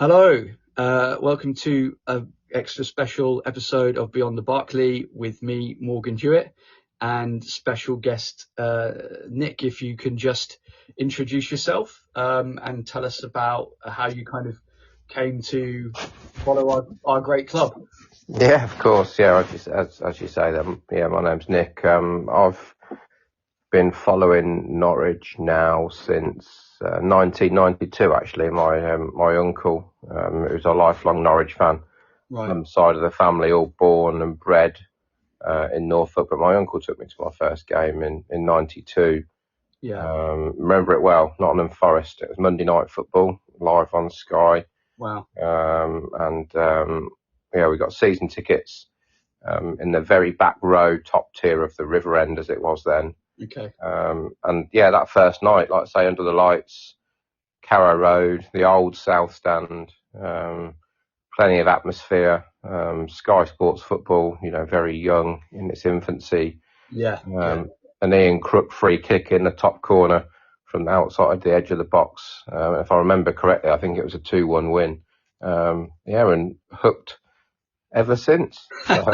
Hello, welcome to an extra special episode of Beyond the Barclay with me, Morgan Jewett, and special guest Nick. If you can just introduce yourself and tell us about how you kind of came to follow our great club. Yeah, of course. Yeah, as you say, my name's Nick. I've been following Norwich now since 1992. Actually, my uncle, who's a lifelong Norwich fan, Right. Side of the family, all born and bred in Norfolk. But my uncle took me to my first game in '92. Yeah. Remember it well. Nottingham Forest. It was Monday night football, live on Sky. Wow. We got season tickets in the very back row, top tier of the River End, as it was then. Okay. That first night, like I say, under the lights, Carrow Road, the old South Stand, plenty of atmosphere, Sky Sports football, very young in its infancy. Yeah. An Ian Crook free kick in the top corner from outside the edge of the box. If I remember correctly, I think it was a 2-1 win. And hooked ever since. So,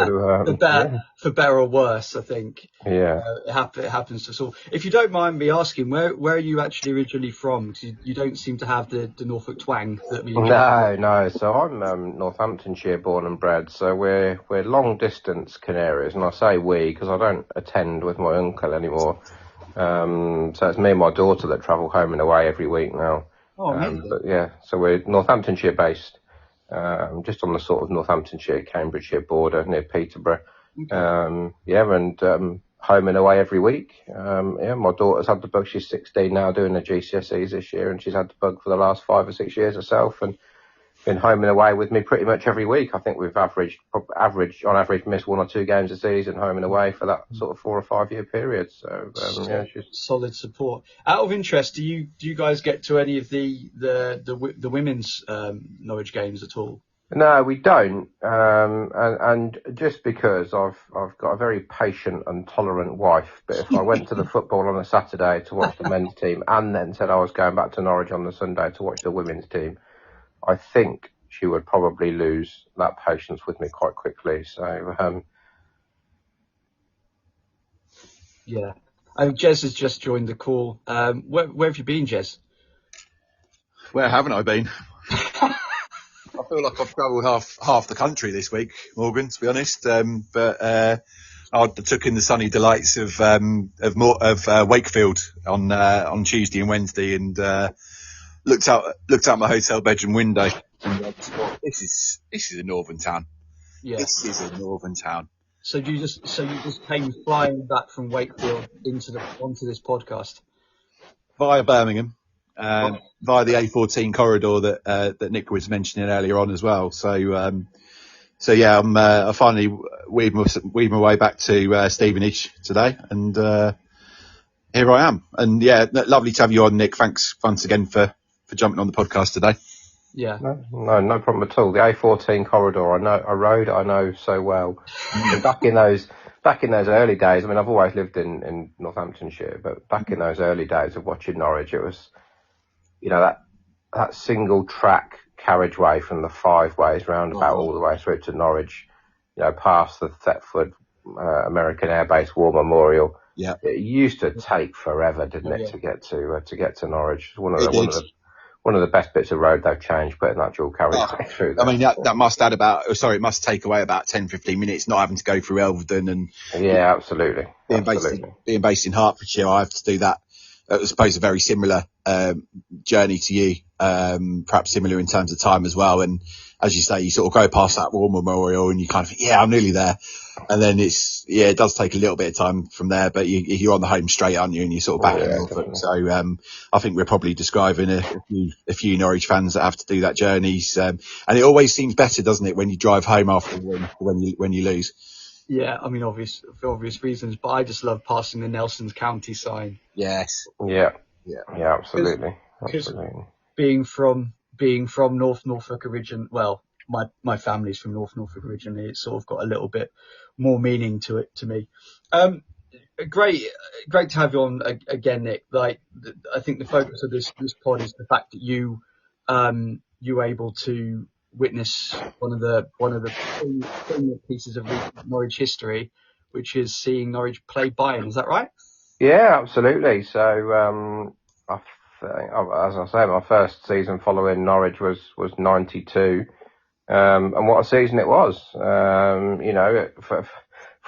for better or worse, I think. Yeah. It happens to us all. If you don't mind me asking, where are you actually originally from? Because you don't seem to have the Norfolk twang that we enjoy. No. So I'm Northamptonshire born and bred. So we're long distance Canaries, and I say we because I don't attend with my uncle anymore. So it's me and my daughter that travel home and away every week now. Oh, amazing. So we're Northamptonshire based. Just on the sort of Northamptonshire, Cambridgeshire border near Peterborough. Okay. Home and away every week. My daughter's had the bug. She's 16 now, doing the GCSEs this year, and she's had the bug for the last 5 or 6 years herself, and been home and away with me pretty much every week. I think we've on average missed 1 or 2 games a season, home and away, for that sort of 4 or 5 year period. So she's solid support. Out of interest, do you guys get to any of the women's Norwich games at all? No, we don't, and just because I've got a very patient and tolerant wife, but if I went to the football on a Saturday to watch the men's team and then said I was going back to Norwich on the Sunday to watch the women's team, I think she would probably lose that patience with me quite quickly. So, yeah. Jez has just joined the call. Where have you been, Jez? Where haven't I been? I feel like I've travelled half the country this week, Morgan, to be honest. But I took in the sunny delights of Wakefield on Tuesday and Wednesday, and looked out my hotel bedroom window, and I just thought, this is a northern town. Yeah. This is a northern town. So you just came flying back from Wakefield onto this podcast via Birmingham. Via the A14 corridor that Nick was mentioning earlier on as well. So I finally weaved my way back to Stevenage today, and here I am. And lovely to have you on, Nick. Thanks once again for jumping on the podcast today. Yeah. No problem at all. The A14 corridor, I know so well. Back in those early days, I mean, I've always lived in Northamptonshire, but back in those early days of watching Norwich, it was, that single track carriageway from the Five Ways roundabout all the way through to Norwich, past the Thetford American Air Base War Memorial. Yeah. It used to take forever, didn't it, to get to Norwich? One of the best bits of road they've changed, putting that dual carriageway through there. I mean, it must take away about 10-15 minutes, not having to go through Elvedon and. Yeah, absolutely. Being based in Hertfordshire, I have to do that. I suppose a very similar journey to you, perhaps similar in terms of time as well. And as you say, you sort of go past that war memorial and you kind of think, I'm nearly there. And then it does take a little bit of time from there, but you're on the home straight, aren't you? And you're sort of back in Norfolk. So I think we're probably describing a few Norwich fans that have to do that journey. And it always seems better, doesn't it, when you drive home after a win, when you lose? Yeah, I mean, for obvious reasons, but I just love passing the Nelsons County sign. Yes. Yeah, absolutely. Because being from North Norfolk my family's from North Norfolk originally. It's sort of got a little bit more meaning to it to me. Great to have you on again, Nick. I think the focus of this pod is the fact that you you were able to witness one of the poignant pieces of Norwich history, which is seeing Norwich play Bayern. Is that right? Yeah, absolutely. So, I think, as I say, my first season following Norwich was '92, and what a season it was. For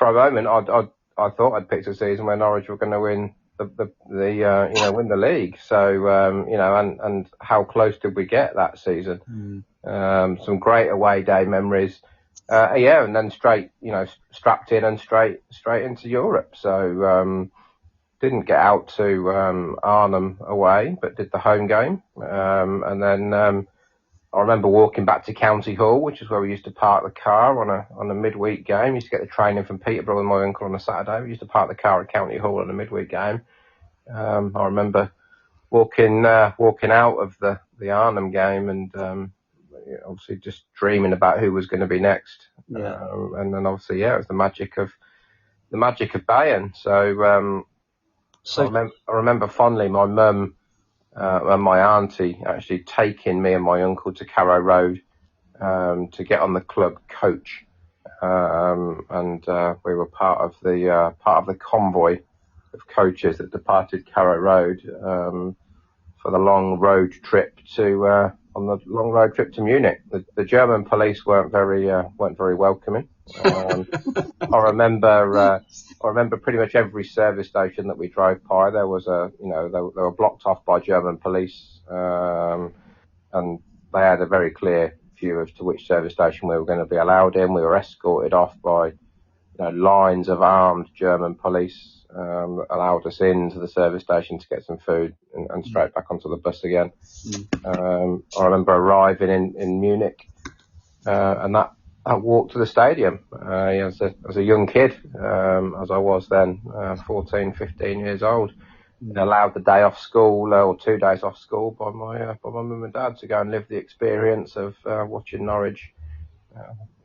a moment, I thought I'd picked a season where Norwich were going to win win the league. So, and how close did we get that season? Some great away day memories. And then strapped in and straight into Europe. So, didn't get out to Arnhem away, but did the home game. And then I remember walking back to County Hall, which is where we used to park the car on a midweek game. We used to get the train in from Peterborough with my uncle on a Saturday. We used to park the car at County Hall on a midweek game. I remember walking out of the Arnhem game and obviously just dreaming about who was going to be next. Yeah. And then obviously, it was the magic of Bayern. So I remember fondly my mum and my auntie actually taking me and my uncle to Carrow Road to get on the club coach, and we were part of the convoy of coaches that departed Carrow Road for the long road trip to Munich. The German police weren't very welcoming. I remember pretty much every service station that we drove by. There was they were blocked off by German police, and they had a very clear view as to which service station we were going to be allowed in. We were escorted off by lines of armed German police, allowed us into the service station to get some food and straight back onto the bus again. I remember arriving in Munich, and that walk to the stadium as a young kid, as I was then, 14, 15 years old. Allowed the day off school or 2 days off school by my mum and dad to go and live the experience of watching Norwich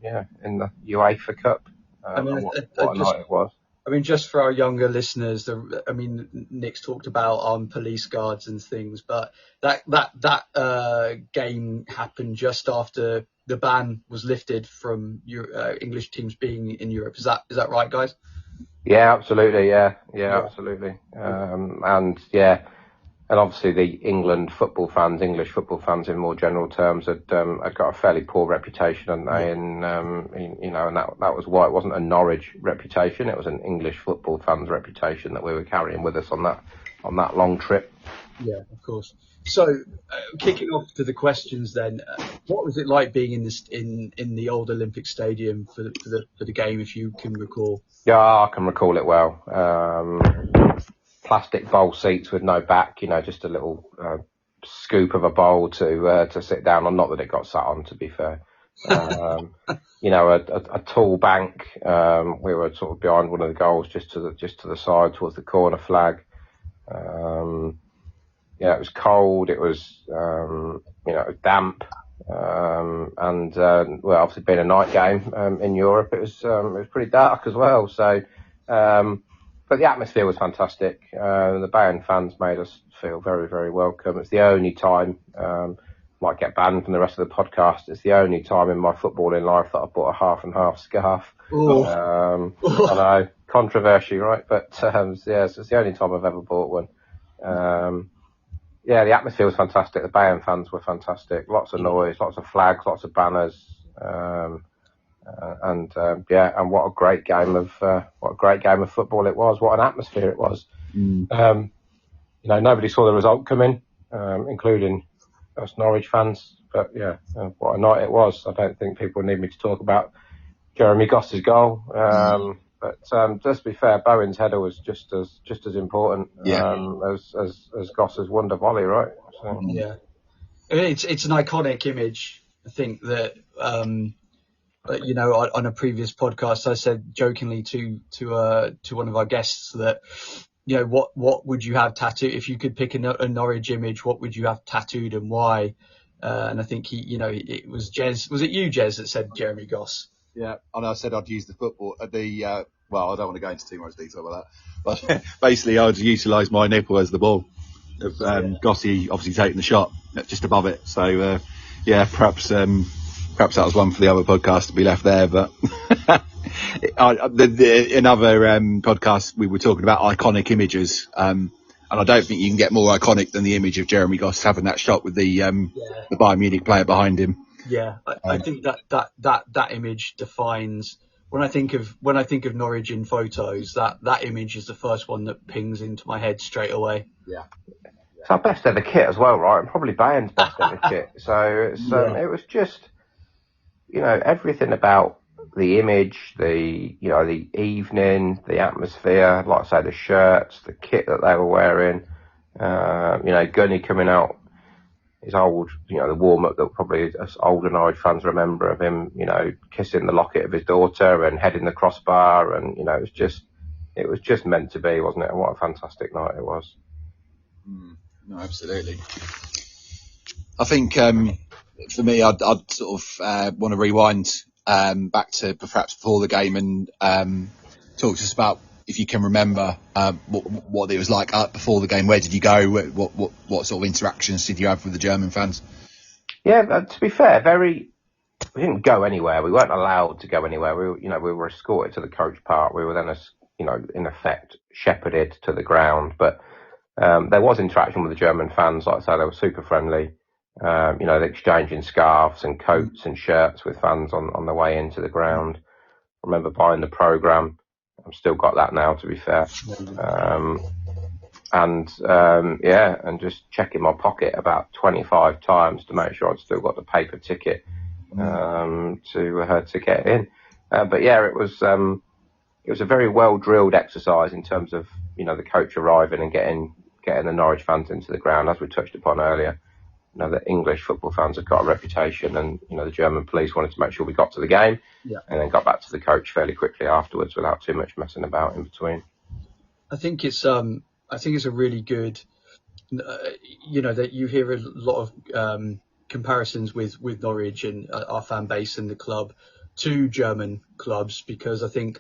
in the UEFA Cup. What a night it was. I mean, just for our younger listeners, Nick's talked about police guards and things, but that game happened just after the ban was lifted from English teams being in Europe. Is that right, guys? Yeah, absolutely. Yeah. Absolutely. And obviously the English football fans in more general terms had got a fairly poor reputation, hadn't they? And and that was why it wasn't a Norwich reputation; it was an English football fans reputation that we were carrying with us on that long trip. Yeah, of course. So, kicking off to the questions then, what was it like being in the old Olympic Stadium for the game, if you can recall? Yeah, I can recall it well. Plastic bowl seats with no back, just a little scoop of a bowl to sit down on. Not that it got sat on, to be fair. A tall bank. We were sort of behind one of the goals, just to the side towards the corner flag. It was cold. It was it was damp. Obviously being a night game in Europe, it was pretty dark as well. So. But the atmosphere was fantastic. The Bayern fans made us feel very, very welcome. It's the only time, might get banned from the rest of the podcast, it's the only time in my footballing life that I bought a half and half scarf. I know, controversy, right? But so it's the only time I've ever bought one. The atmosphere was fantastic. The Bayern fans were fantastic. Lots of noise, lots of flags, lots of banners. And what a great game of football it was. What an atmosphere it was. Nobody saw the result coming, including us Norwich fans. But what a night it was. I don't think people need me to talk about Jeremy Goss's goal. But just to be fair, Bowen's header was just as important as Goss's wonder volley, right? So. Yeah, it's an iconic image. I think that. On a previous podcast, I said jokingly to one of our guests that, what would you have tattooed if you could pick a Norwich image? What would you have tattooed and why? And I think it was Jez. Was it you, Jez, that said Jeremy Goss? Yeah, and I said I'd use the football. I don't want to go into too much detail about that, but basically I'd utilise my nipple as the ball of Gossy obviously taking the shot just above it. So yeah, perhaps that was one for the other podcast to be left there. But another podcast we were talking about iconic images, and I don't think you can get more iconic than the image of Jeremy Goss having that shot with the Bayern Munich player behind him. Yeah, I think that image defines. When I think of Norwich in photos, that image is the first one that pings into my head straight away. Yeah. It's our best ever kit as well, right? And probably Bayern's best ever kit. So it's, it was just, everything about the image, the evening, the atmosphere, like I say, the shirts, the kit that they were wearing, Gunny coming out, his old, the warm-up that probably us older Norwich fans remember of him, kissing the locket of his daughter and heading the crossbar, and, it was just meant to be, wasn't it? And what a fantastic night it was. No, absolutely. I think for me, I'd sort of want to rewind back to perhaps before the game and talk to us about, if you can remember, what it was like before the game. Where did you go? What sort of interactions did you have with the German fans? Yeah, to be fair, we didn't go anywhere. We weren't allowed to go anywhere. We were escorted to the coach park. We were then, in effect, shepherded to the ground. But there was interaction with the German fans. Like I say, they were super friendly. They exchanging scarves and coats and shirts with fans on the way into the ground. I remember buying the programme. I've still got that now, to be fair. And just checking my pocket about 25 times to make sure I'd still got the paper ticket to get in. But yeah, it was a very well drilled exercise in terms of the coach arriving and getting the Norwich fans into the ground, as we touched upon earlier. The English football fans have got a reputation, and the German police wanted to make sure we got to the game, and then got back to the coach fairly quickly afterwards without too much messing about in between. I think it's a really good, that you hear a lot of comparisons with Norwich and our fan base and the club to German clubs, because I think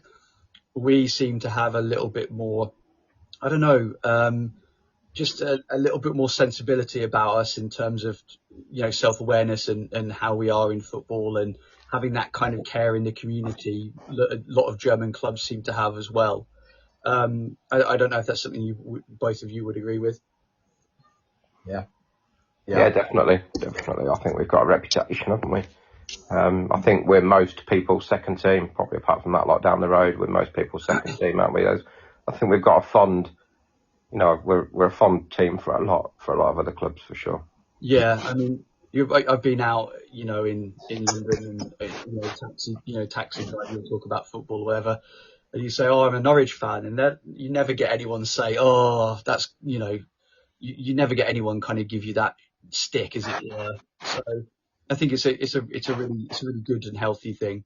we seem to have a little bit more, I don't know, just a little bit more sensibility about us in terms of, self-awareness and how we are in football, and having that kind of care in the community that a lot of German clubs seem to have as well. I don't know if that's something both of you would agree with. Yeah, definitely. I think we've got a reputation, haven't we? I think we're most people's second team, probably apart from that lot down the road. We're most people's second team, aren't we? I think we've got a fond, we're a fond team for a lot of other clubs, for sure. Yeah, I mean, I've been out, in London, and taxi driver, you talk about football or whatever, and you say, "Oh, I'm a Norwich fan," and that you never get anyone say, "Oh, that's," you never get anyone kind of give you that stick, is it? Yeah. So I think it's a really good and healthy thing.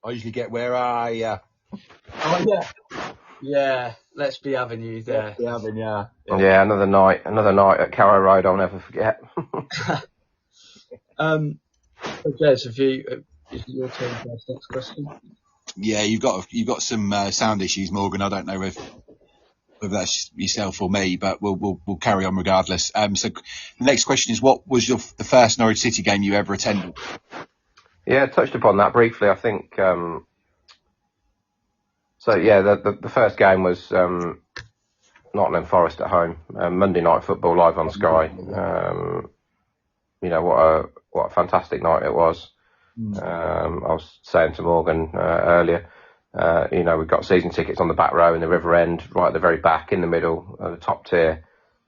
I usually get, "Where are ya?" Oh yeah. Yeah, let's be having you there. Yeah, another night at Carrow Road I'll never forget. Okay, so is it your turn for the next question? Yeah, you've got some sound issues, Morgan. I don't know whether that's yourself or me, but we'll carry on regardless. So the next question is, what was the first Norwich City game you ever attended? Yeah, touched upon that briefly. I think. So yeah, the first game was Nottingham Forest at home, Monday Night Football live on Sky. What a fantastic night it was. I was saying to Morgan earlier, we've got season tickets on the back row in the River End, right at the very back, in the middle, the top tier.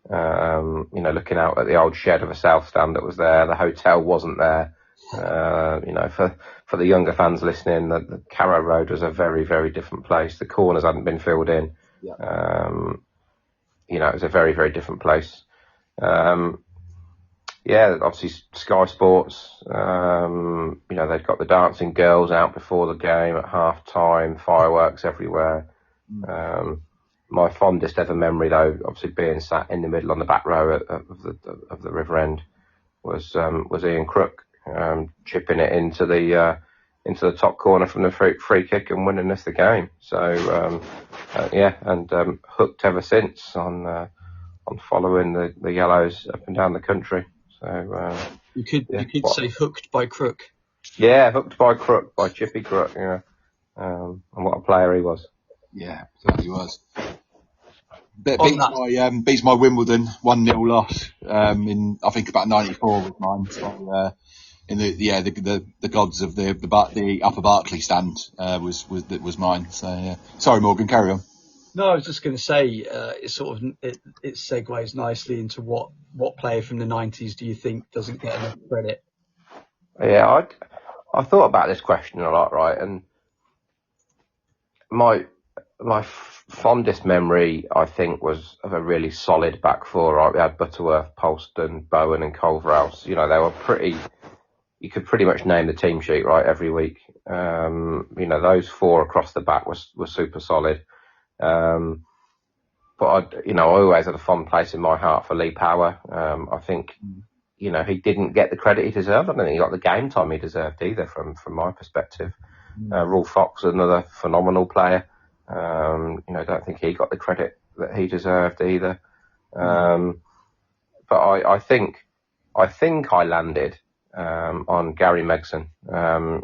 Looking out at the old shed of a South stand that was there. The hotel wasn't there. For the younger fans listening, the Carrow Road was a very, very different place. The corners hadn't been filled in. Yeah. It was a very, very different place. Obviously Sky Sports, they'd got the dancing girls out before the game at half time, fireworks everywhere. My fondest ever memory, though, obviously being sat in the middle on the back row of the River End, was Ian Crook, chipping it into the top corner from the free kick and winning us the game. So hooked ever since on following the Yellows up and down the country. So You could say hooked by crook. Yeah, hooked by crook, by Chippy Crook. Yeah, and what a player he was. Yeah, certainly was. Beats my Wimbledon 1-0 loss in I think about '94 was mine. So, in the gods of the Upper Barclay stand was mine. So yeah. Sorry, Morgan, carry on. No, I was just going to say it segues nicely into what player from the 90s do you think doesn't get enough credit? Yeah, I thought about this question a lot, right? And my fondest memory, I think, was of a really solid back four. Right, we had Butterworth, Polston, Bowen, and Culverhouse. You know, they were pretty. You could pretty much name the team sheet right every week. You know, those four across the back was super solid. But I always had a fond place in my heart for Lee Power. I think, you know, he didn't get the credit he deserved. I don't think he got the game time he deserved either, from my perspective. Rolf Fox, another phenomenal player. You know, I don't think he got the credit that he deserved either. But I think I landed on Gary Megson.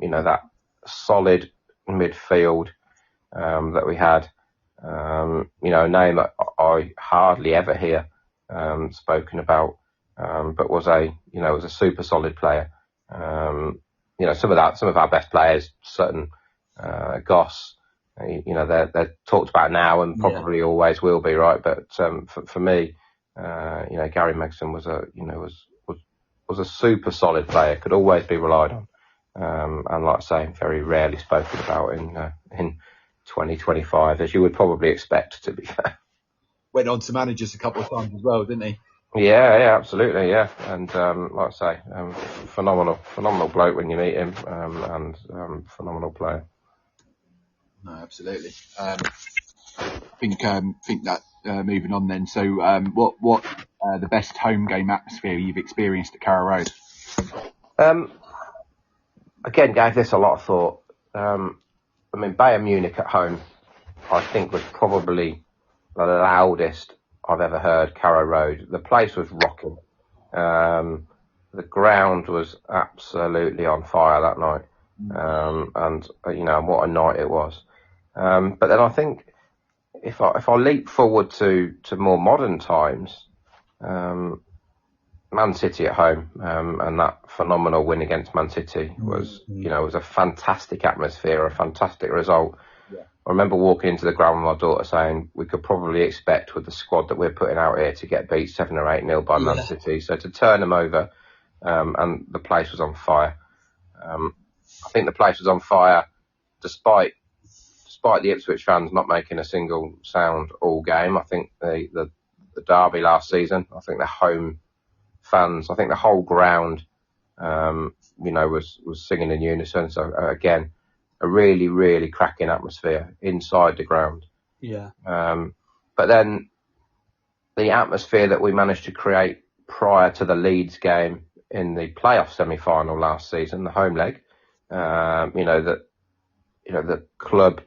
You know, that solid midfield that we had. You know, a name that I hardly ever hear spoken about, but was a super solid player. You know, some of our best players, Sutton, Goss, you know, they're talked about now and probably always will be, right? But for me, you know, Gary Megson was a super solid player, could always be relied on, and like I say, very rarely spoken about in 2025, as you would probably expect, to be fair. Went on to manage us a couple of times as well, didn't he? Yeah, absolutely, yeah. And like I say, phenomenal bloke when you meet him, and phenomenal player. No, absolutely. I think that moving on then. So, what the best home game atmosphere you've experienced at Carrow Road? Again, gave this a lot of thought. I mean, Bayern Munich at home, I think, was probably the loudest I've ever heard Carrow Road. The place was rocking. The ground was absolutely on fire that night. And you know, what a night it was. But then I think if I leap forward to more modern times, Man City at home, and that phenomenal win against Man City was a fantastic atmosphere, a fantastic result. Yeah. I remember walking into the ground with my daughter saying we could probably expect, with the squad that we're putting out here, to get beat 7 or 8-0 by Man City. So to turn them over, and the place was on fire. I think the place was on fire despite the Ipswich fans not making a single sound all game. I think the derby last season, I think the home fans, I think the whole ground, was singing in unison. So again, a really, really cracking atmosphere inside the ground. Yeah. But then the atmosphere that we managed to create prior to the Leeds game in the playoff semi-final last season, the home leg, the club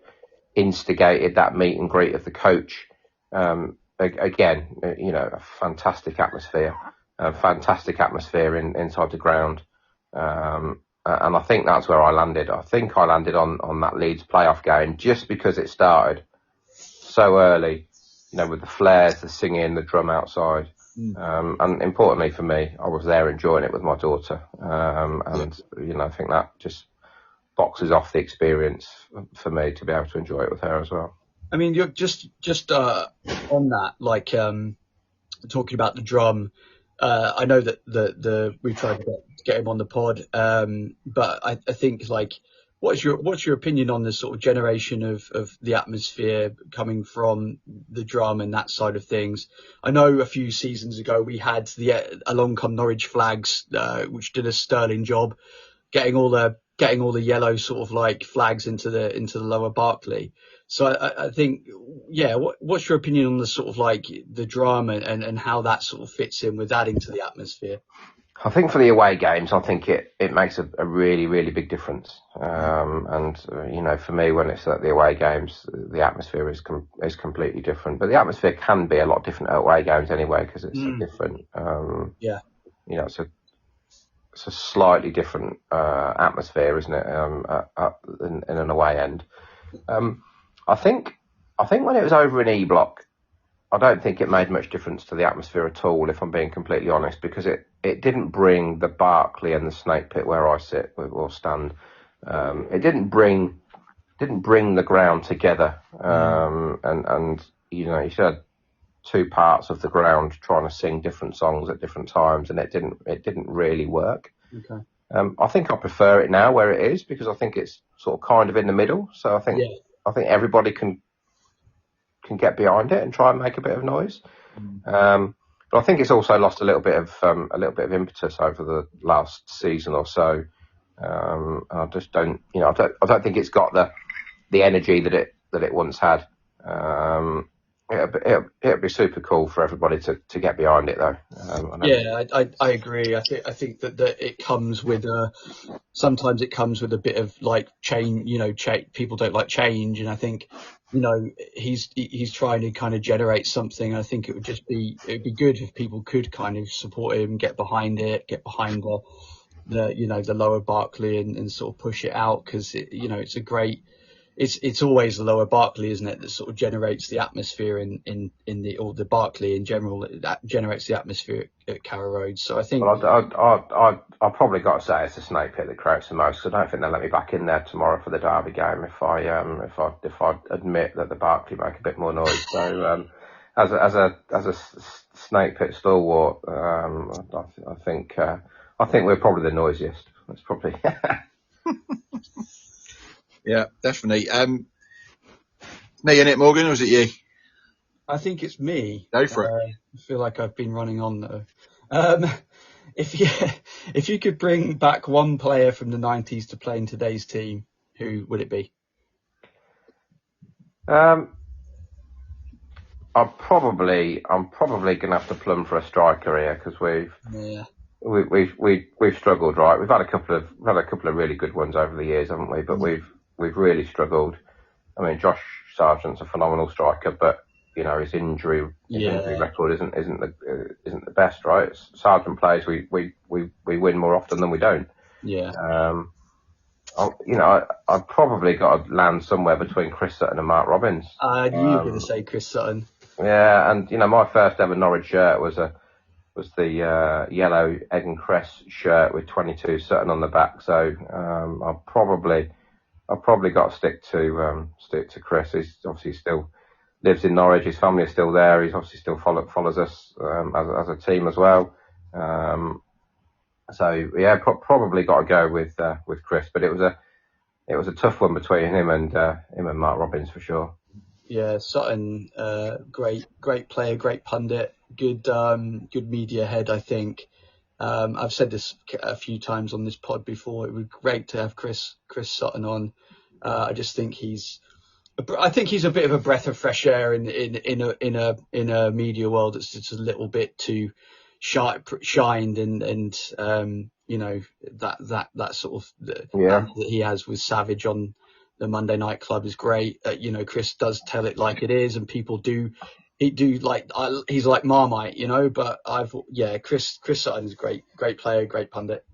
instigated that meet and greet of the coach. Again, a fantastic atmosphere. Fantastic atmosphere inside the ground, and I think that's where I landed. I think I landed on that Leeds playoff game just because it started so early, with the flares, the singing, the drum outside, and importantly for me, I was there enjoying it with my daughter, I think that just boxes off the experience for me to be able to enjoy it with her as well. I mean, you're just on that, like talking about the drum. I know that we tried to get him on the pod, but I think, like, what's your opinion on this sort of generation of the atmosphere coming from the drum and that side of things? I know a few seasons ago we had the Along Come Norwich flags, which did a sterling job getting all the yellow sort of like flags into the lower Barclay. So I think, what's your opinion on the sort of like the drama and how that sort of fits in with adding to the atmosphere? I think for the away games, I think it makes a really, really big difference. For me, when it's at the away games, the atmosphere is completely different. But the atmosphere can be a lot different at away games anyway, because it's so different. it's a slightly different atmosphere, isn't it? In an away end. I think when it was over in E Block, I don't think it made much difference to the atmosphere at all, if I'm being completely honest, because it didn't bring the Barclay and the Snake Pit where I sit or stand. It didn't bring the ground together, and you had two parts of the ground trying to sing different songs at different times, and it didn't really work. Okay. I think I prefer it now where it is, because I think it's sort of kind of in the middle. So I think everybody can get behind it and try and make a bit of noise. But I think it's also lost a little bit of impetus over the last season or so. I just don't, I don't think it's got the energy that it once had. It'd be super cool for everybody to get behind it, though. I agree. I think that it comes with sometimes it comes with a bit of like change. People don't like change, and I think he's trying to kind of generate something. I think it'd be good if people could kind of support him, get behind the lower Barclay and sort of push it out, because it's a great. It's always the lower Barclay, isn't it, that sort of generates the atmosphere in the Barclay in general, that generates the atmosphere at Carrow Road. So I think. Well, I probably got to say it's the Snake Pit that creates the most. I don't think they'll let me back in there tomorrow for the Derby game if I admit that the Barclay make a bit more noise. So as a Snake Pit stalwart, I think we're probably the noisiest. That's probably. Yeah, definitely. Me and it, Morgan, or was it you? I think it's me. Go for it. I feel like I've been running on though. If you could bring back one player from the 90s to play in today's team, who would it be? I'm probably gonna have to plumb for a striker here, because we've struggled, right? We've had a couple of really good ones over the years, haven't we? But we've really struggled. I mean, Josh Sargent's a phenomenal striker, but his injury record isn't the best, right? Sargent plays, we win more often than we don't. Yeah. I've probably got to land somewhere between Chris Sutton and Mark Robbins. I knew you were going to say Chris Sutton. Yeah, and my first ever Norwich shirt was the yellow egg and cress shirt with 22 Sutton on the back. So I've probably got to stick to Chris. He's obviously still lives in Norwich. His family is still there. He's obviously still follows us as a team as well. So yeah, probably got to go with Chris. But it was a tough one between him and Mark Robbins for sure. Yeah, Sutton, great player, great pundit, good media head, I think. I've said this a few times on this pod before. It would be great to have Chris Sutton on. I just think he's a bit of a breath of fresh air in a media world that's just a little bit too shined and that sort of that he has with Savage on the Monday Night Club is great. Chris does tell it like it is, and people do he's like Marmite, but Chris Sutton is a great player, great pundit.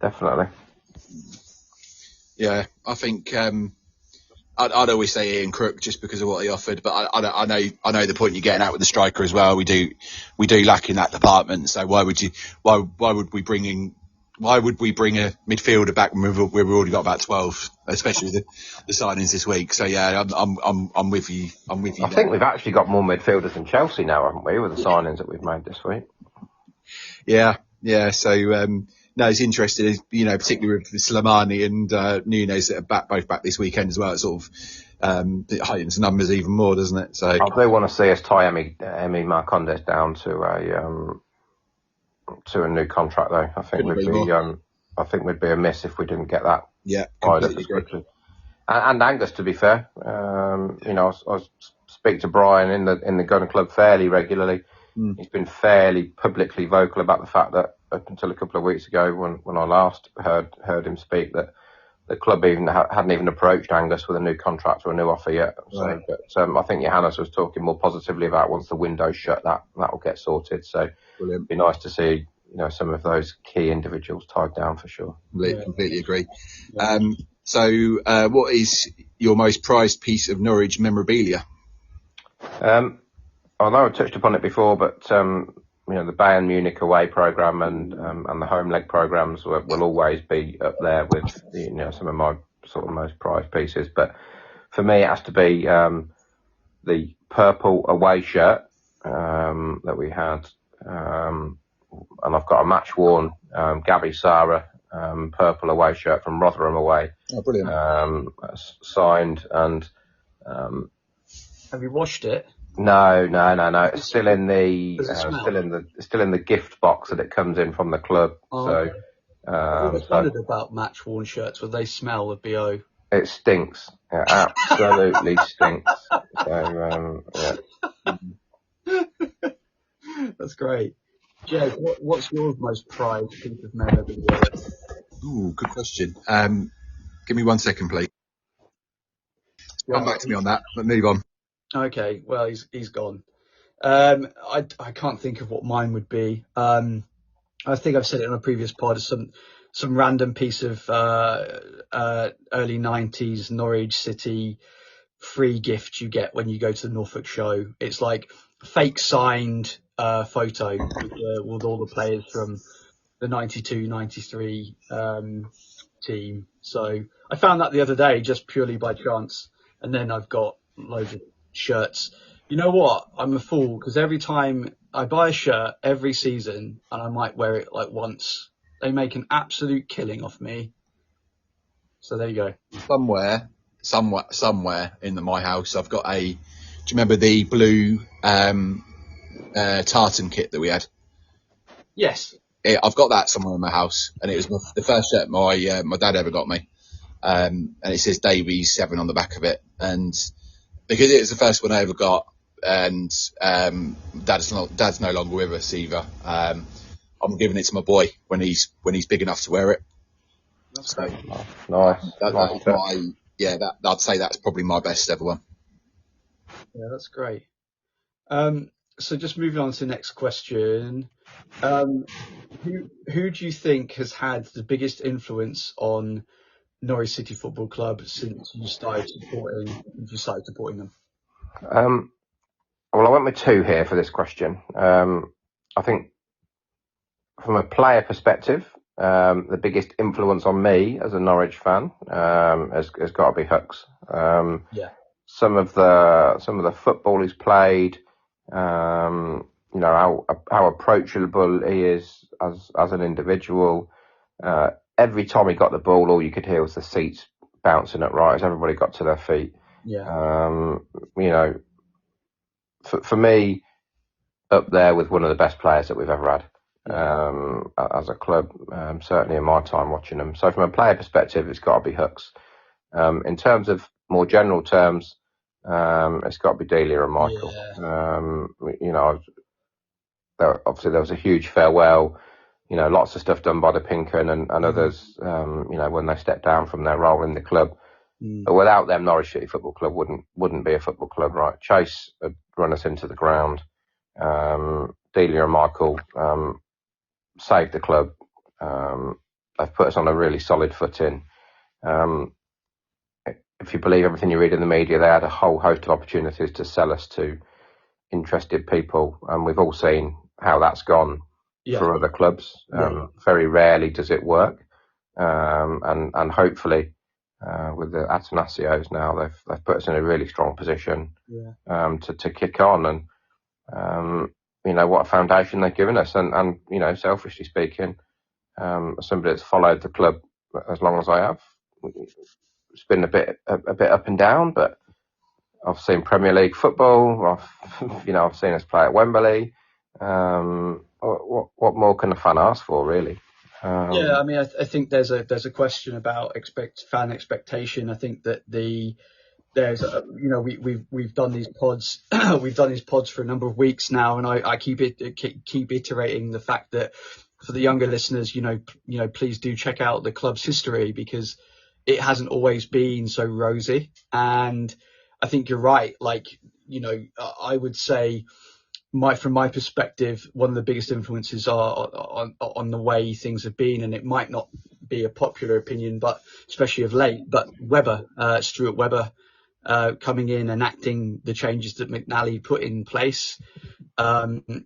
Definitely. Yeah, I think I'd always say Ian Crook just because of what he offered, but I know the point you're getting at with the striker as well. We do lack in that department. So why would we bring a midfielder back when we've already got about 12, especially with the signings this week? So yeah, I'm with you. I think we've actually got more midfielders than Chelsea now, haven't we, with the signings that we've made this week? Yeah. So no, it's interesting, particularly with Slimani and Nunes that are both back this weekend as well. It sort of it heightens numbers even more, doesn't it? So I do want to see us tie Emi Marcondes down to a new contract, though. I think we'd be amiss if we didn't get that. Yeah, tied up as quickly. And Angus, to be fair, I speak to Brian in the Gunner Club fairly regularly. He's been fairly publicly vocal about the fact that up until a couple of weeks ago, when I last heard him speak, that the club hadn't even approached Angus with a new contract or a new offer yet. So, right. But I think Johannes was talking more positively about once the window's shut, that will get sorted. So brilliant. It'd be nice to see some of those key individuals tied down for sure. Completely agree. Yeah. What is your most prized piece of Norwich memorabilia? Although I touched upon it before, but the Bayern Munich away program and the home leg programs will always be up there with some of my sort of most prized pieces. But for me, it has to be the purple away shirt that we had, and I've got a match worn Gabby Sarah purple away shirt from Rotherham away. Oh, brilliant! Signed and. Have you washed it? No. It's still in the gift box that it comes in from the club. Oh, so, okay. I always wondered about match worn shirts. Would they smell of BO? It stinks. It absolutely stinks. So, yeah. That's great. Jez, what's your most prized piece of memorabilia? Ooh, good question. Give me 1 second, please. Come back to me on that. But move on. Okay, well he's gone. I can't think of what mine would be. I think I've said it on a previous pod. Some random piece of early 90s Norwich City free gift you get when you go to the Norfolk show. It's like a fake signed photo with all the players from the 92-93 team. So I found that the other day just purely by chance, and then I've got loads of shirts. You know what? I'm a fool because every time I buy a shirt every season and I might wear it like once, they make an absolute killing off me. So there you go. Somewhere in my house, I've got do you remember the blue tartan kit that we had? Yes. I've got that somewhere in my house, and it was the first shirt my dad ever got me. And it says Davies 7 on the back of it, and because it was the first one I ever got, and dad's no longer with us either. I'm giving it to my boy when he's big enough to wear it. That's great. Nice. I'd say that's probably my best ever one. Yeah, that's great. So just moving on to the next question. Who do you think has had the biggest influence on Norwich City Football Club since you started supporting them? Well, I went with 2 here for this question. I think from a player perspective, the biggest influence on me as a Norwich fan has got to be Hux. Yeah. Some of the football he's played, how approachable he is as an individual. Every time he got the ball, all you could hear was the seats bouncing at right as everybody got to their feet. Yeah. For me, up there with one of the best players that we've ever had as a club, certainly in my time watching them. So from a player perspective, it's got to be Hux. In terms of more general terms, it's got to be Delia and Michael. Yeah. Obviously there was a huge farewell, lots of stuff done by the Pinken and others, when they stepped down from their role in the club. But without them, Norwich City Football Club wouldn't be a football club, right? Chase had run us into the ground. Delia and Michael saved the club. They've put us on a really solid footing. If you believe everything you read in the media, they had a whole host of opportunities to sell us to interested people, and we've all seen how that's gone for other clubs. Very rarely does it work, and hopefully with the Atanasios now, they've put us in a really strong position to kick on, and what a foundation they've given us, and selfishly speaking, somebody that's followed the club as long as I have, it's been a bit up and down, but I've seen Premier League football. I've seen us play at Wembley. What more can a fan ask for, really? I mean, I think there's a question about fan expectation. I think that we've done these pods, for a number of weeks now, and I keep iterating the fact that for the younger listeners, please do check out the club's history, because it hasn't always been so rosy. And I think you're right. I would say from my perspective, one of the biggest influences are on the way things have been, and it might not be a popular opinion, but especially of late. But Stuart Webber, coming in, enacting the changes that McNally put in place,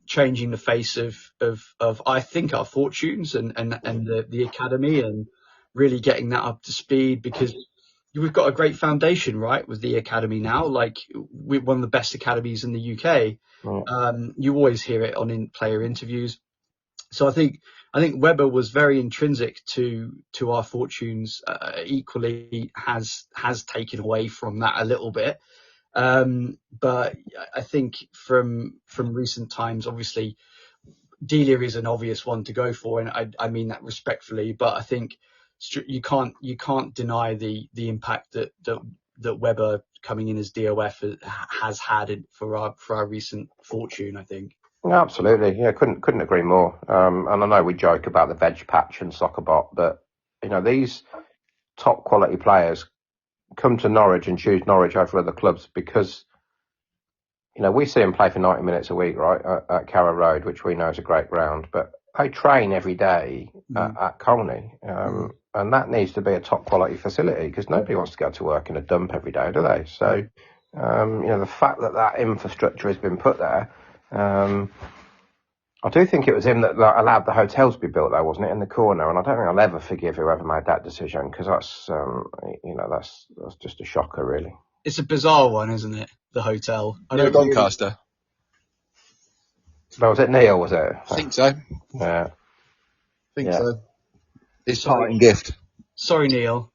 changing the face of I think our fortunes and the academy, and really getting that up to speed, because we've got a great foundation, right, with the academy now. Like, we're one of the best academies in the UK. You always hear it on player interviews. So I think Webber was very intrinsic to our fortunes. Equally has taken away from that a little bit. But I think from recent times, obviously, Delia is an obvious one to go for, and I mean that respectfully. But I think you can't deny the impact that Webber coming in as DOF has had for our recent fortune, I think. Absolutely, yeah, couldn't agree more. And I know we joke about the veg patch and Soccerbot, but these top quality players come to Norwich and choose Norwich over other clubs because we see them play for 90 minutes a week, right, at Carrow Road, which we know is a great ground, but they train every day at Colney, and that needs to be a top quality facility, because nobody wants to go to work in a dump every day, do they? So the fact that infrastructure has been put there. I do think it was him that allowed the hotels to be built there, wasn't it, in the corner? And I don't think I'll ever forgive whoever made that decision, because that's just a shocker, really. It's a bizarre one, isn't it? The hotel. Doncaster. No, was it Neil? Was it? I think so. Yeah. So. His parting gift. Sorry, Neil.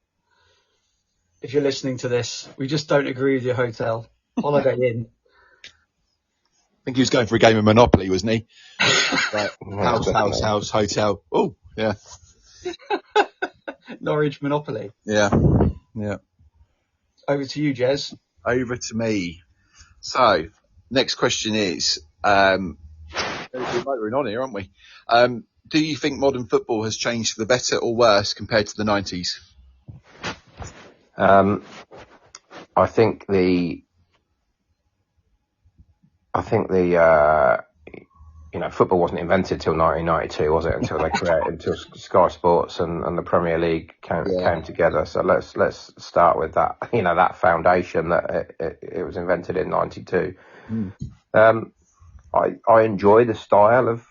If you're listening to this, we just don't agree with your hotel. Holiday Inn. I think he was going for a game of Monopoly, wasn't he? Like, house, hotel. Oh, yeah. Norwich Monopoly. Yeah. Over to you, Jez. Over to me. So, next question is, motoring on here, aren't we? Do you think modern football has changed for the better or worse compared to the 90s? I think the football wasn't invented till 1992, was it? Until Sky Sports and the Premier League came together. So let's start with that. That foundation that it was invented in 92. I enjoy the style of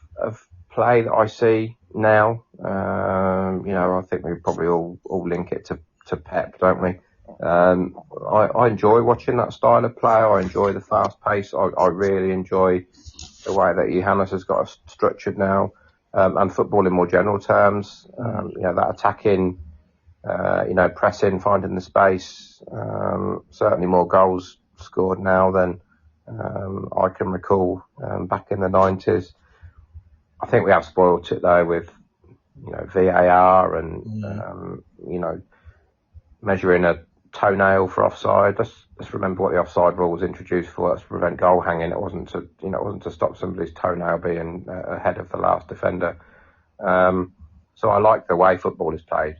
play that I see now. I think we probably all link it to Pep, don't we? I enjoy watching that style of play. I enjoy the fast pace. I really enjoy the way that Johannes has got us structured now, and football in more general terms. That attacking, pressing, finding the space. Certainly more goals scored now than I can recall back in the 90s. I think we have spoilt it though with VAR and measuring a toenail for offside. Let's remember what the offside rule was introduced for. That's to prevent goal hanging. It wasn't to stop somebody's toenail being ahead of the last defender. So I like the way football is played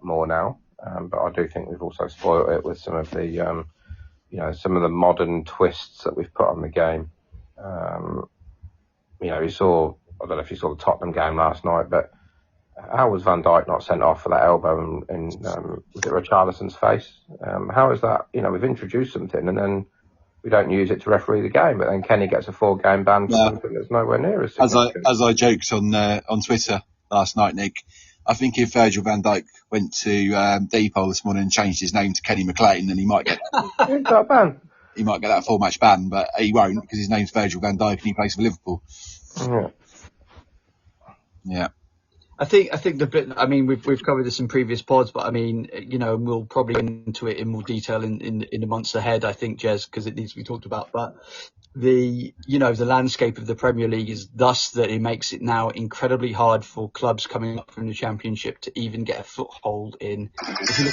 more now, but I do think we've also spoiled it with some of the modern twists that we've put on the game. I don't know if you saw the Tottenham game last night, but how was Van Dijk not sent off for that elbow in was it Richarlison's face? How is that? We've introduced something and then we don't use it to referee the game, but then Kenny gets a 4-game ban for something that's nowhere near as significant. As I joked on Twitter last night, Nick, I think if Virgil van Dijk went to Depot this morning and changed his name to Kenny McLean, then he might get that ban. He might get that 4-match ban, but he won't, because his name's Virgil van Dijk and he plays for Liverpool. Yeah. I think the bit. I mean, we've covered this in previous pods, but I mean, we'll probably get into it in more detail in the months ahead. I think, Jez, because it needs to be talked about. But the landscape of the Premier League is thus that it makes it now incredibly hard for clubs coming up from the Championship to even get a foothold in. If you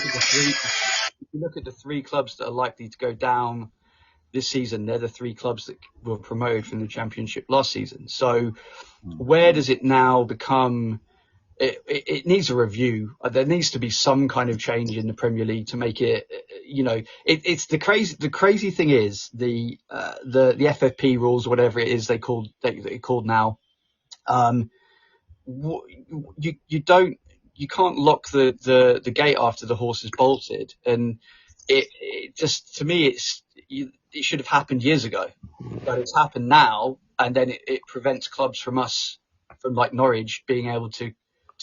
look at the three clubs that are likely to go down this season, they're the three clubs that were promoted from the Championship last season. So where does it now become it needs a review. There needs to be some kind of change in the Premier League to make it, it's the crazy thing is the FFP rules, whatever it is they're called now. You can't lock the gate after the horse is bolted, and it just, to me, it should have happened years ago, but it's happened now, and then it prevents clubs from like Norwich being able to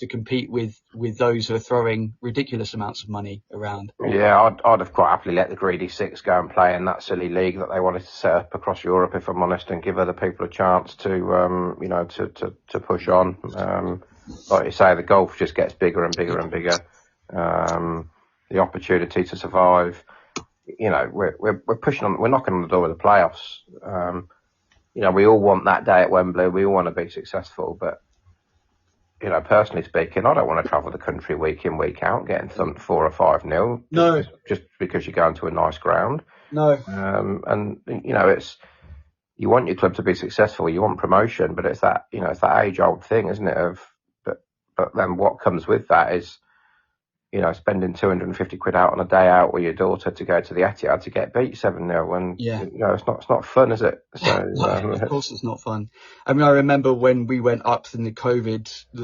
compete with those who are throwing ridiculous amounts of money around. Yeah, I'd have quite happily let the greedy six go and play in that silly league that they wanted to set up across Europe, if I'm honest, and give other people a chance to push on. Like you say, the gulf just gets bigger and bigger and bigger. The opportunity to survive, we're pushing on, we're knocking on the door of the playoffs. We all want that day at Wembley. We all want to be successful, but personally speaking, I don't want to travel the country week in, week out, getting thumped 4 or 5-0. No, just because you're going to a nice ground. No. It's, you want your club to be successful. You want promotion, but it's that age old thing, isn't it? But then what comes with that is, spending 250 quid out on a day out with your daughter to go to the Etihad to get beat 7-0, and it's not fun, is it? So no, of course it's not fun. I mean, I remember when we went up in the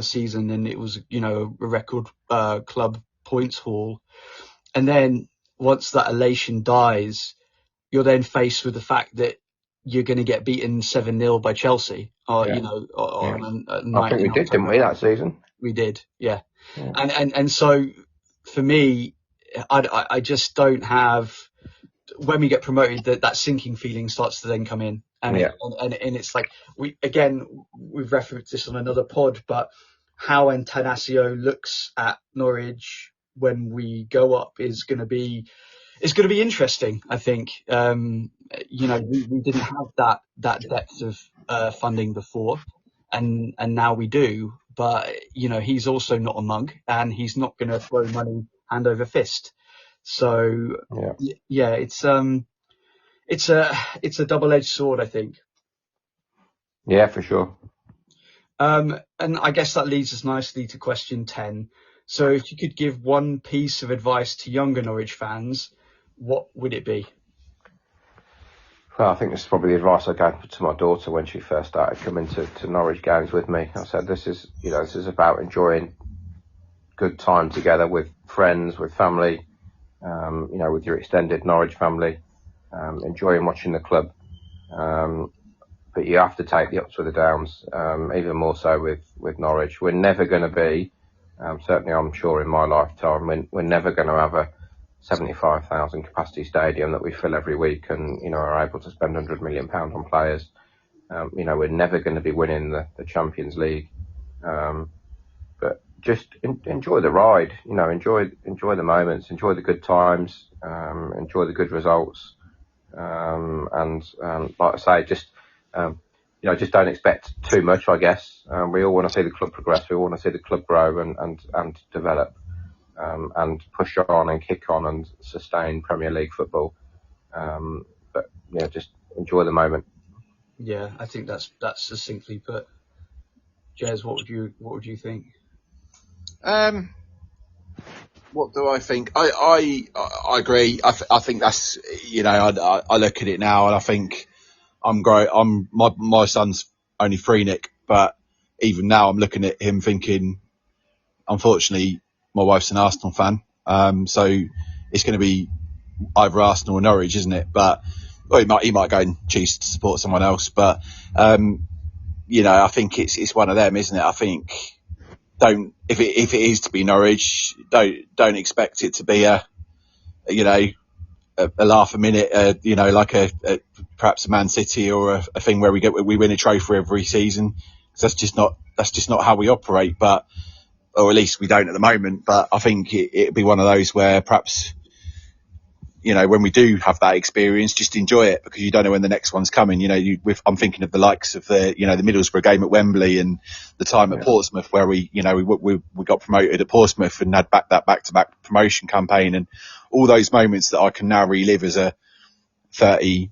season, and it was a record club points haul, and then once that elation dies, you're then faced with the fact that you're going to get beaten 7-0 by Chelsea. I think we did, didn't we, that season? We did, yeah. And so for me, I just don't have, when we get promoted, that sinking feeling starts to then come in, and it's like we've referenced this on another pod, but how Antanasio looks at Norwich when we go up is going to be interesting. I think we didn't have that depth of funding before, and now we do. But he's also not a mug, and he's not going to throw money hand over fist. So it's a double-edged sword, I think. Yeah, for sure. And I guess that leads us nicely to question 10. So if you could give one piece of advice to younger Norwich fans, what would it be? Well, I think this is probably the advice I gave to my daughter when she first started coming to Norwich games with me. I said, this is about enjoying good time together with friends, with family, with your extended Norwich family, enjoying watching the club. But you have to take the ups with the downs, even more so with Norwich. We're never going to be, certainly I'm sure in my lifetime, we're never going to have a 75,000 capacity stadium that we fill every week and, are able to spend £100 million on players. We're never going to be winning the Champions League. But just enjoy the ride, enjoy the moments, enjoy the good times, enjoy the good results. And like I say, just don't expect too much, I guess. We all want to see the club progress. We all want to see the club grow and develop. And push on and kick on and sustain Premier League football. But just enjoy the moment. Yeah, I think that's succinctly put. Jez, what would you think? What do I think? I agree. I think that's, I look at it now and I think my son's only 3, Nick, but even now I'm looking at him thinking, unfortunately, my wife's an Arsenal fan, so it's going to be either Arsenal or Norwich, isn't it? But he might go and choose to support someone else. But I think it's one of them, isn't it? I think if it is to be Norwich, don't expect it to be a laugh a minute, like perhaps a Man City or a thing where we win a trophy every season. That's just not how we operate, or at least we don't at the moment. But I think it'd be one of those where perhaps, when we do have that experience, just enjoy it, because you don't know when the next one's coming. I'm thinking of the likes of the Middlesbrough game at Wembley and the time at Portsmouth where we got promoted at Portsmouth and had that back-to-back promotion campaign, and all those moments that I can now relive as a 30,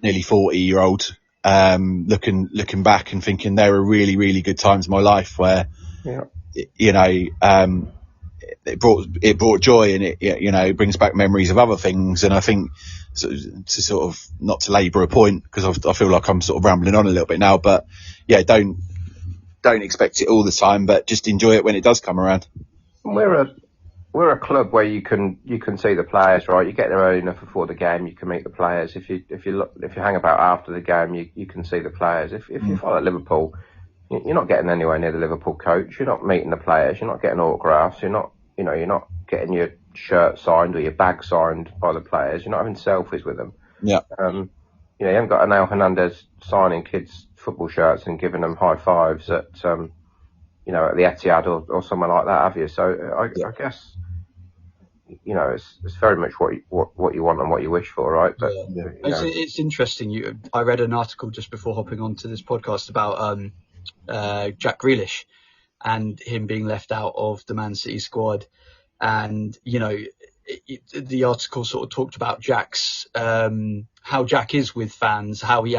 nearly 40-year-old, looking back and thinking they were really, really good times in my life where, it brought joy, and it brings back memories of other things. And I think to sort of, not to labour a point, because I feel like I'm sort of rambling on a little bit now, but yeah, don't expect it all the time, but just enjoy it when it does come around. We're a club where you can see the players, right? You get there early enough before the game, you can meet the players. If you hang about after the game, you can see the players. If you follow Liverpool, you're not getting anywhere near the Liverpool coach. You're not meeting the players. You're not getting autographs. You're not getting your shirt signed or your bag signed by the players. You're not having selfies with them. Yeah. You haven't got Anel Hernandez signing kids' football shirts and giving them high fives at at the Etihad or somewhere like that, have you? So I guess it's very much what you want and what you wish for, right? But it's interesting. I read an article just before hopping onto this podcast about Jack Grealish and him being left out of the Man City squad, and the article sort of talked about Jack's how Jack is with fans, how he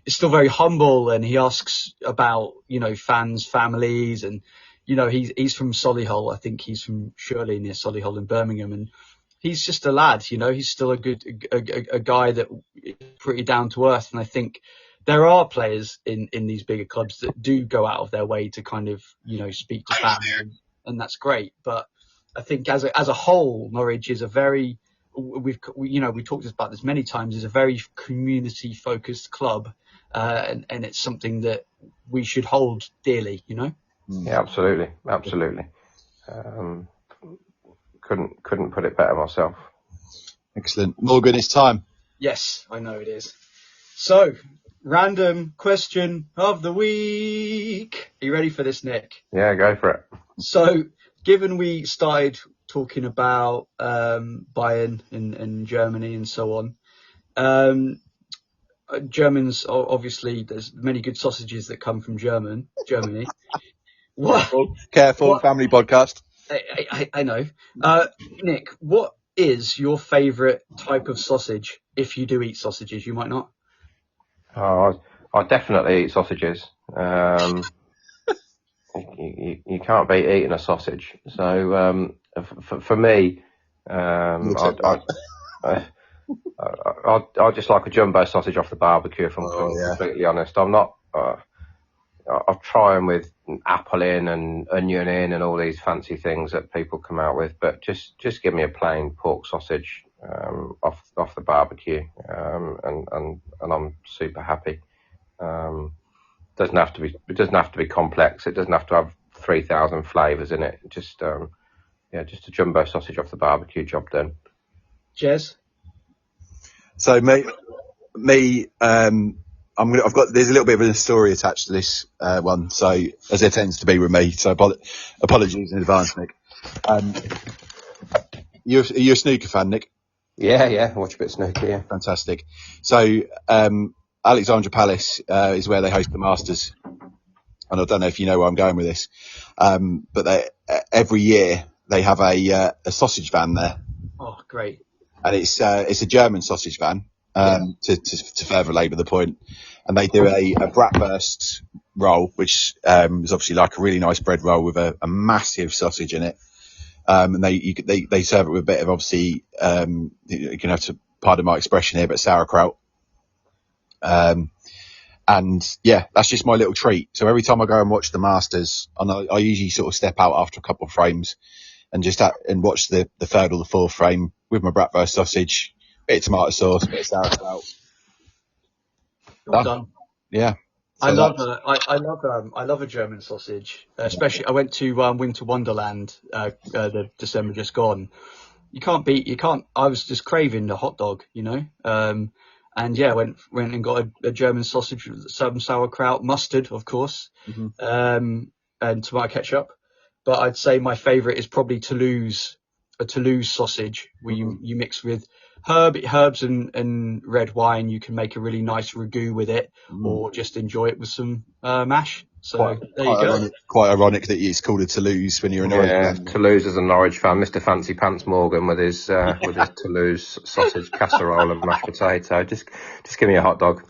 is still very humble, and he asks about fans' families, and he's from Solihull. I think he's from Shirley, near Solihull in Birmingham, and he's just a lad. He's still a guy that is pretty down to earth, and I think there are players in these bigger clubs that do go out of their way to kind of speak to fans, and that's great. But I think as a whole, Norwich is a very we talked about this many times, is a very community focused club, and it's something that we should hold dearly. Yeah, absolutely. Couldn't put it better myself. Excellent. Morgan, it's time. Yes, I know it is. So, random question of the week. Are you ready for this, Nick? Yeah, go for it. So, given we started talking about Bayern in Germany and so on, Germans, obviously, there's many good sausages that come from Germany. Careful, family podcast. I know. Nick, what is your favourite type of sausage? If you do eat sausages, you might not. Oh, I definitely eat sausages. You can't beat eating a sausage. So for me, I just like a jumbo sausage off the barbecue. If I'm completely honest, I'm not. I've tried them with apple in and onion in and all these fancy things that people come out with, but just give me a plain pork sausage off the barbecue, and I'm super happy. It doesn't have to be complex. It doesn't have to have 3,000 flavours in it. Just a jumbo sausage off the barbecue, job done. Jez? So there's a little bit of a story attached to this one, so as there tends to be with me, so apologies in advance, Nick. You're a snooker fan, Nick? Yeah, watch a bit of snooker, yeah. Fantastic. So Alexandra Palace is where they host the Masters, and I don't know if you know where I'm going with this, but every year they have a sausage van there. Oh, great. And it's a German sausage van. To further labour the point, and they do a bratwurst roll, which is obviously like a really nice bread roll with a massive sausage in it, and they serve it with a bit of, obviously, you're gonna have to pardon my expression here, but sauerkraut, and yeah, that's just my little treat. So every time I go and watch the Masters, I usually sort of step out after a couple of frames and and watch the third or the fourth frame with my bratwurst sausage. Bit of tomato sauce, bit of sauerkraut. Well done. Yeah. So I love a German sausage. Especially, I went to Winter Wonderland the December just gone. You can't. I was just craving the hot dog, and yeah, went and got a German sausage with some sauerkraut, mustard, of course, and tomato ketchup. But I'd say my favourite is probably a Toulouse sausage, where you mix with herbs and red wine. You can make a really nice ragout with it, or just enjoy it with some mash. So there you go. Quite ironic that it's called a Toulouse when you're a Norwich fan. Toulouse is a Norwich fan. Mr. Fancy Pants Morgan with his Toulouse sausage casserole and mashed potato. Just give me a hot dog.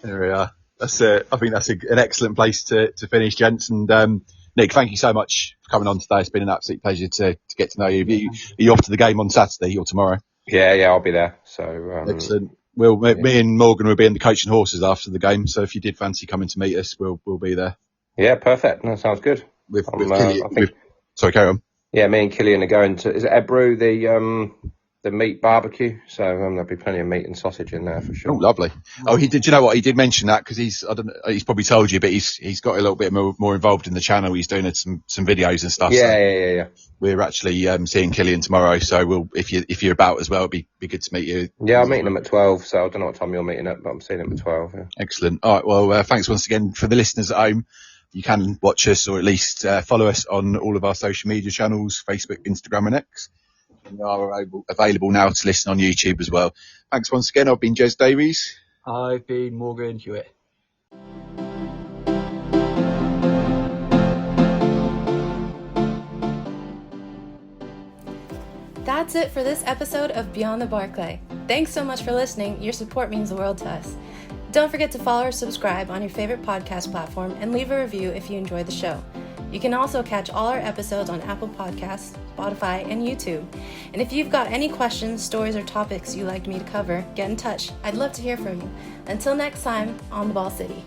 There we are. I think that's an excellent place to finish, gents. And Nick, thank you so much for coming on today. It's been an absolute pleasure to get to know you. Are you off to the game on Saturday or tomorrow? Yeah, I'll be there. So excellent. Me and Morgan will be in the coach and horses after the game. So if you did fancy coming to meet us, we'll be there. Yeah, perfect. That sounds good. With Killian, sorry, carry on. Yeah, me and Killian are going to. Is it Ebru, the meat barbecue? So there'll be plenty of meat and sausage in there for sure. Oh, lovely. Oh, he did. Do you know what? He did mention that because he's probably told you, but he's got a little bit more involved in the channel. He's doing some videos and stuff. Yeah. We're actually seeing Killian tomorrow, so if you're about as well, it'd be good to meet you. Yeah, I'm meeting him at 12, so I don't know what time you're meeting at, but I'm seeing him at 12. Yeah. Excellent. All right. Well, thanks once again for the listeners at home. You can watch us or at least follow us on all of our social media channels, Facebook, Instagram and X. We are available now to listen on YouTube as well. Thanks once again. I've been Jez Davies. I've been Morgan Hewitt. That's it for this episode of Beyond the Barclay. Thanks so much for listening. Your support means the world to us. Don't forget to follow or subscribe on your favorite podcast platform and leave a review if you enjoyed the show. You can also catch all our episodes on Apple Podcasts, Spotify, and YouTube. And if you've got any questions, stories, or topics you'd like me to cover, get in touch. I'd love to hear from you. Until next time, on the Ball City.